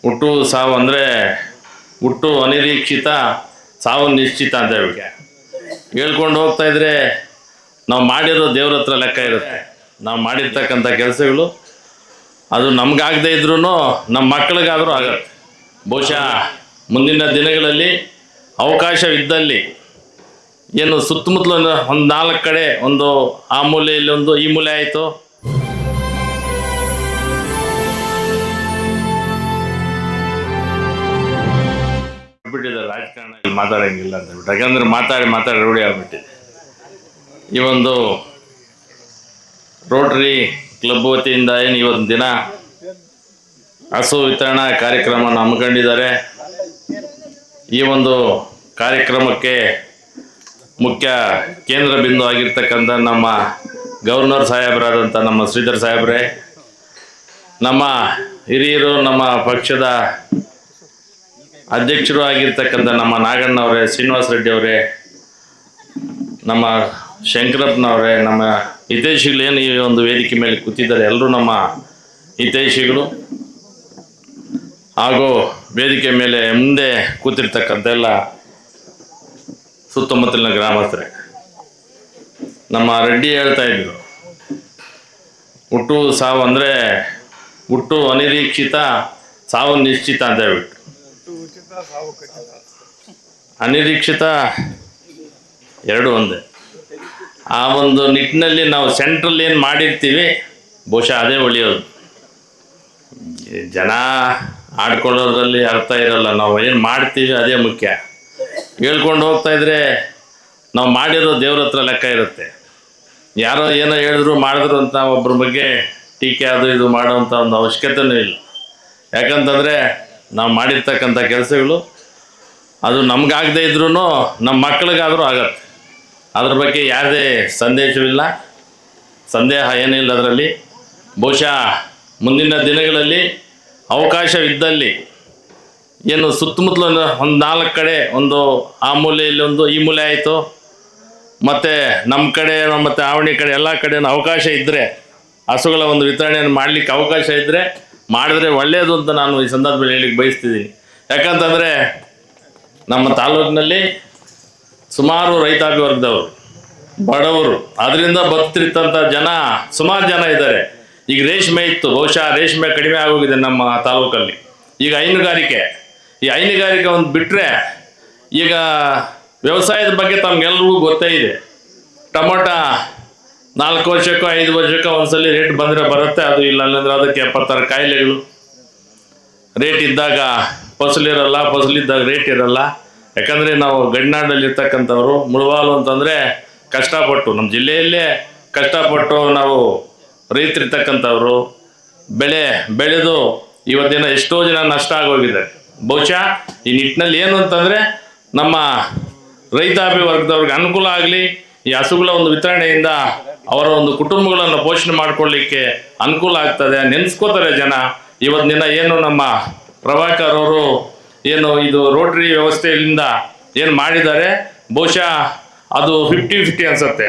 ಹುಟ್ಟು ಸಾವು ಅಂದರೆ ಹುಟ್ಟು ಅನಿರೀಕ್ಷಿತ, ಸಾವು ನಿಶ್ಚಿತ ಅಂತ ಹೇಳ್ಕೊಂಡು ಹೋಗ್ತಾ ಇದ್ರೆ ನಾವು ಮಾಡಿರೋ ದೇವ್ರ ಹತ್ರ ಲೆಕ್ಕ ಇರುತ್ತೆ. ನಾವು ಮಾಡಿರ್ತಕ್ಕಂಥ ಕೆಲಸಗಳು ಅದು ನಮಗಾಗದೇ ಇದ್ರೂ ನಮ್ಮ ಮಕ್ಕಳಿಗಾದರೂ ಆಗತ್ತೆ. ಬಹುಶಃ ಮುಂದಿನ ದಿನಗಳಲ್ಲಿ ಅವಕಾಶವಿದ್ದಲ್ಲಿ ಏನು ಸುತ್ತಮುತ್ತಲು ಒಂದು 4 ಕಡೆ, ಒಂದು ಆ ಮೂಲೆಯಲ್ಲಿ ಒಂದು ಈ ಮೂಲೆ ಆಯಿತು, ಬಿಟ್ಟಿದೆ ರಾಜಕಾರಣ ಮಾತಾಡೋಂಗಿಲ್ಲ ಅಂತ ಬಿಟ್ಟು. ಯಾಕಂದ್ರೆ ಮಾತಾಡಿ ರೂಢಿ ಆಗ್ಬಿಟ್ಟಿದೆ. ಈ ಒಂದು ರೋಟರಿ ಕ್ಲಬ್ ವತಿಯಿಂದ ಏನು ಇವತ್ತು ದಿನ ಹಸು ವಿತರಣಾ ಕಾರ್ಯಕ್ರಮವನ್ನು ಹಮ್ಮಿಕೊಂಡಿದ್ದಾರೆ. ಈ ಒಂದು ಕಾರ್ಯಕ್ರಮಕ್ಕೆ ಮುಖ್ಯ ಕೇಂದ್ರ ಬಿಂದು ಆಗಿರ್ತಕ್ಕಂಥ ನಮ್ಮ ಗವರ್ನರ್ ಸಾಹೇಬರಾದಂಥ ನಮ್ಮ ಶ್ರೀಧರ್ ಸಾಹೇಬ್ರೆ, ನಮ್ಮ ಹಿರಿಯರು, ನಮ್ಮ ಪಕ್ಷದ ಅಧ್ಯಕ್ಷರು ಆಗಿರ್ತಕ್ಕಂಥ ನಮ್ಮ ನಾಗಣ್ಣವರೇ, ಶ್ರೀನಿವಾಸ ರೆಡ್ಡಿ ಅವರೇ, ನಮ್ಮ ಶಂಕರಪ್ಪನವರೇ, ನಮ್ಮ ಹಿತೈಷಿಗಳು ಏನು ಈ ಒಂದು ವೇದಿಕೆ ಮೇಲೆ ಕೂತಿದ್ದಾರೆ, ಎಲ್ಲರೂ ನಮ್ಮ ಹಿತೈಷಿಗಳು ಹಾಗೂ ವೇದಿಕೆ ಮೇಲೆ ಮುಂದೆ ಕೂತಿರ್ತಕ್ಕಂಥ ಎಲ್ಲ ಸುತ್ತಮುತ್ತಲಿನ ಗ್ರಾಮಸ್ಥರೇ. ನಮ್ಮ ರೆಡ್ಡಿ ಹೇಳ್ತಾ ಇದ್ರು, ಹುಟ್ಟು ಸಾವು ಅಂದರೆ ಹುಟ್ಟು ಅನಿರೀಕ್ಷಿತ, ಸಾವು ನಿಶ್ಚಿತ ಅಂತ ಹೇಳ್ಬಿಟ್ಟು. ಅನಿರೀಕ್ಷಿತ ಎರಡು ಒಂದೇ. ಆ ಒಂದು ನಿಟ್ಟಿನಲ್ಲಿ ನಾವು ಸೆಂಟ್ರಲ್ಲಿ ಏನು ಮಾಡಿರ್ತೀವಿ ಬಹುಶಃ ಅದೇ ಒಳ್ಳೆಯೋದು. ಜನ ಆಡ್ಕೊಳ್ಳೋದ್ರಲ್ಲಿ ಅರ್ಥ ಇರಲ್ಲ. ನಾವು ಏನು ಮಾಡ್ತೀವಿ ಅದೇ ಮುಖ್ಯ. ಹೇಳ್ಕೊಂಡು ಹೋಗ್ತಾ ಇದ್ರೆ ನಾವು ಮಾಡಿರೋ ದೇವ್ರ ಹತ್ರ ಲೆಕ್ಕ ಇರುತ್ತೆ. ಯಾರೋ ಏನೋ ಹೇಳಿದ್ರು ಮಾಡಿದ್ರು ಅಂತ ಒಬ್ಬರ ಬಗ್ಗೆ ಟೀಕೆ ಅದು ಇದು ಮಾಡೋವಂಥ ಒಂದು ಅವಶ್ಯಕತೆಯೂ ಇಲ್ಲ. ಯಾಕಂತಂದರೆ ನಾವು ಮಾಡಿರ್ತಕ್ಕಂಥ ಕೆಲಸಗಳು ಅದು ನಮಗಾಗದೇ ಇದ್ರೂ ನಮ್ಮ ಮಕ್ಕಳಿಗಾದರೂ ಆಗತ್ತೆ. ಅದ್ರ ಬಗ್ಗೆ ಯಾವುದೇ ಸಂದೇಹವಿಲ್ಲ, ಸಂದೇಹ ಏನಿಲ್ಲ ಅದರಲ್ಲಿ. ಬಹುಶಃ ಮುಂದಿನ ದಿನಗಳಲ್ಲಿ ಅವಕಾಶವಿದ್ದಲ್ಲಿ ಏನು ಸುತ್ತಮುತ್ತಲು ಒಂದು 4 ಕಡೆ, ಒಂದು ಆ ಮೂಲೆಯಲ್ಲಿ ಒಂದು ಈ ಮೂಲೆ ಆಯಿತು, ಮತ್ತು ನಮ್ಮ ಕಡೆ ಮತ್ತು ಆವಣಿ ಕಡೆ ಎಲ್ಲ ಕಡೆ ಅವಕಾಶ ಇದ್ದರೆ ಹಸುಗಳ ಒಂದು ವಿತರಣೆಯನ್ನು ಮಾಡಲಿಕ್ಕೆ ಅವಕಾಶ ಇದ್ದರೆ ಮಾಡಿದ್ರೆ ಒಳ್ಳೆಯದು ಅಂತ ನಾನು ಈ ಸಂದರ್ಭದಲ್ಲಿ ಹೇಳಿಕ್ಕೆ ಬಯಸ್ತಿದ್ದೀನಿ. ಯಾಕಂತಂದರೆ ನಮ್ಮ ತಾಲೂಕಿನಲ್ಲಿ ಸುಮಾರು ರೈತಾಪಿ ವರ್ಗದವರು, ಬಡವರು, ಅದರಿಂದ ಬದುಕ್ತಿರ್ತಂಥ ಜನ ಸುಮಾರು ಜನ ಇದ್ದಾರೆ. ಈಗ ರೇಷ್ಮೆ ಇತ್ತು, ಬಹುಶಃ ರೇಷ್ಮೆ ಕಡಿಮೆ ಆಗೋಗಿದೆ ನಮ್ಮ ತಾಲೂಕಲ್ಲಿ. ಈಗ ಹೈನುಗಾರಿಕೆ, ಈ ಹೈನುಗಾರಿಕೆ ಒಂದು ಬಿಟ್ಟರೆ ಈಗ ವ್ಯವಸಾಯದ ಬಗ್ಗೆ ತಮಗೆಲ್ರಿಗೂ ಗೊತ್ತೇ ಇದೆ. ಟೊಮೊಟ 4 ವರ್ಷಕ್ಕೋ 5 ವರ್ಷಕ್ಕೋ ಒಂದ್ಸಲಿ ರೇಟ್ ಬಂದರೆ ಬರುತ್ತೆ, ಅದು ಇಲ್ಲ ಅಂದರೆ ಅದಕ್ಕೆ 70 ಕಾಯಿಲೆಗಳು. ರೇಟ್ ಇದ್ದಾಗ ಫಸಲಿರಲ್ಲ, ಫಸಲಿದ್ದಾಗ ರೇಟ್ ಇರಲ್ಲ. ಯಾಕಂದರೆ ನಾವು ಗಡಿನಾಡಲ್ಲಿರ್ತಕ್ಕಂಥವ್ರು, ಮುಳಬಾಲು ಅಂತಂದರೆ ಕಷ್ಟಪಟ್ಟು, ನಮ್ಮ ಜಿಲ್ಲೆಯಲ್ಲೇ ಕಷ್ಟಪಟ್ಟು ನಾವು ರೈತರಿರ್ತಕ್ಕಂಥವ್ರು ಬೆಳೆದು ಇವತ್ತಿನ ಎಷ್ಟೋ ಜನ ನಷ್ಟ ಆಗೋಗಿದ್ದಾರೆ. ಬಹುಶಃ ಈ ನಿಟ್ಟಿನಲ್ಲಿ ಏನು ಅಂತಂದರೆ ನಮ್ಮ ರೈತಾಪಿ ವರ್ಗದವ್ರಿಗೆ ಅನುಕೂಲ ಆಗಲಿ, ಈ ಹಸುಗಳ ಒಂದು ವಿತರಣೆಯಿಂದ ಅವರ ಒಂದು ಕುಟುಂಬಗಳನ್ನು ಪೋಷಣೆ ಮಾಡಿಕೊಳ್ಳಿಕ್ಕೆ ಅನುಕೂಲ ಆಗ್ತದೆ, ನೆನೆಸ್ಕೋತಾರೆ ಜನ. ಇವತ್ತು ದಿನ ಏನು ನಮ್ಮ ಪ್ರಭಾಕರ್ ಅವರು ಏನು ಇದು ರೋಟರಿ ವ್ಯವಸ್ಥೆಯಿಂದ ಏನು ಮಾಡಿದ್ದಾರೆ, ಬಹುಶಃ ಅದು 50-50 ಅನಿಸುತ್ತೆ.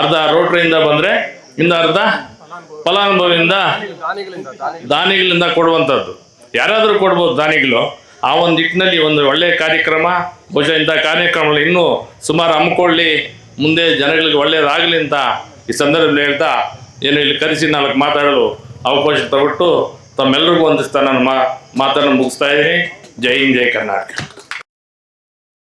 ಅರ್ಧ ರೋಟರಿಯಿಂದ ಬಂದರೆ ಇನ್ನು ಅರ್ಧ ಫಲಾನುಭವಿಯಿಂದ, ದಾನಿಗಳಿಂದ ಕೊಡುವಂಥದ್ದು. ಯಾರಾದರೂ ಕೊಡ್ಬೋದು ದಾನಿಗಳು. ಆ ಒಂದು ನಿಟ್ಟಿನಲ್ಲಿ ಒಂದು ಒಳ್ಳೆಯ ಕಾರ್ಯಕ್ರಮ. ಬಹುಶಃ ಇಂಥ ಕಾರ್ಯಕ್ರಮಗಳು ಇನ್ನೂ ಸುಮಾರು ಹಮ್ಮಿಕೊಳ್ಳಿ, ಮುಂದೆ ಜನಗಳಿಗೆ ಒಳ್ಳೆಯದಾಗಲಿ ಅಂತ ಈ ಸಂದರ್ಭದಲ್ಲಿ ಹೇಳ್ತಾ ಏನು ಇಲ್ಲಿ ಕರೆಸಿ 4 ಮಾತಾಡಲು ಅವಕಾಶ ತಗೊಟ್ಟು ತಮ್ಮೆಲ್ಲರಿಗೂ ಒಂದಿಸ್ತಾ ನಾನು ಮಾತನ್ನು ಮುಗಿಸ್ತಾ ಇದ್ದೀನಿ. ಜೈ ಹಿಂದ್, ಜೈ ಕರ್ನಾಟಕ.